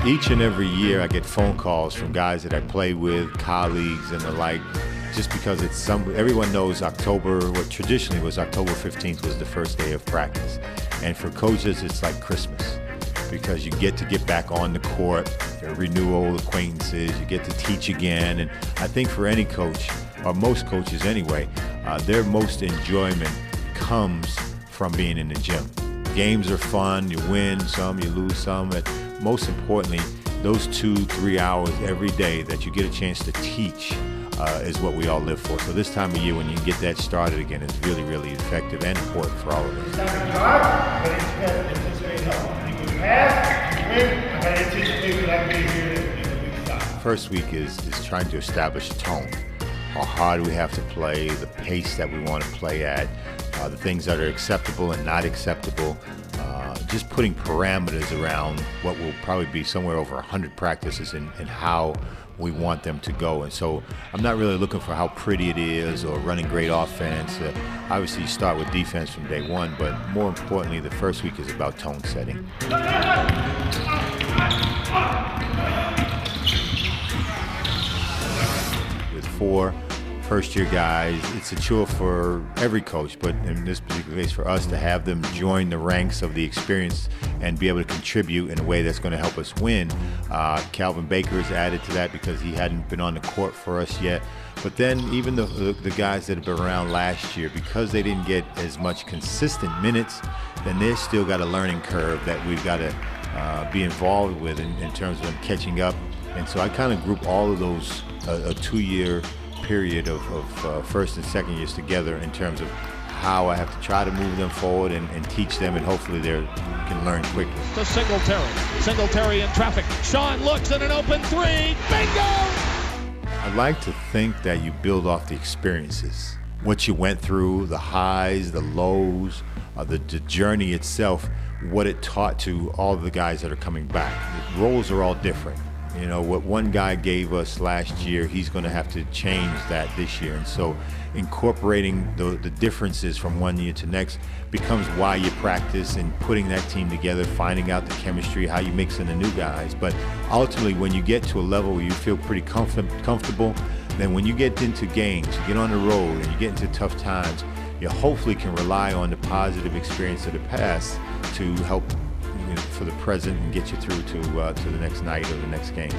Each and every year I get phone calls from guys that I play with, colleagues and the like, just because it's everyone knows October, what traditionally was October 15th was the first day of practice. And for coaches, it's like Christmas because you get to get back on the court, you renew old acquaintances, you get to teach again. And I think for any coach, or most coaches anyway, their most enjoyment comes from being in the gym. Games are fun, you win some, you lose some, but most importantly, those 2-3 hours every day that you get a chance to teach is what we all live for. So this time of year when you get that started again is really, really effective and important for all of us. First week is trying to establish tone. How hard we have to play, the pace that we want to play at, the things that are acceptable and not acceptable, just putting parameters around what will probably be somewhere over 100 practices and how we want them to go. And so I'm not really looking for how pretty it is or running great offense. Obviously you start with defense from day one, but more importantly, the first week is about tone setting. With 4 first-year guys, it's a chore for every coach, but in this particular case for us to have them join the ranks of the experience and be able to contribute in a way that's going to help us win. Calvin Baker is added to that because he hadn't been on the court for us yet. But then even the guys that have been around last year, because they didn't get as much consistent minutes, then they've still got a learning curve that we've got to be involved with in terms of them catching up. And so I kind of group all of those a 2-year period of first and second years together in terms of how I have to try to move them forward and teach them, and hopefully they can learn quickly. To Singletary in traffic. Sean looks at an open 3. Bingo! I like to think that you build off the experiences, what you went through, the highs, the lows, the journey itself, what it taught to all of the guys that are coming back. The roles are all different. You know, what one guy gave us last year, he's going to have to change that this year. And so incorporating the differences from one year to next becomes why you practice and putting that team together, finding out the chemistry, how you mix in the new guys. But ultimately, when you get to a level where you feel pretty comfortable, then when you get into games, you get on the road and you get into tough times, you hopefully can rely on the positive experience of the past to help for the present and get you through to the next night or the next game.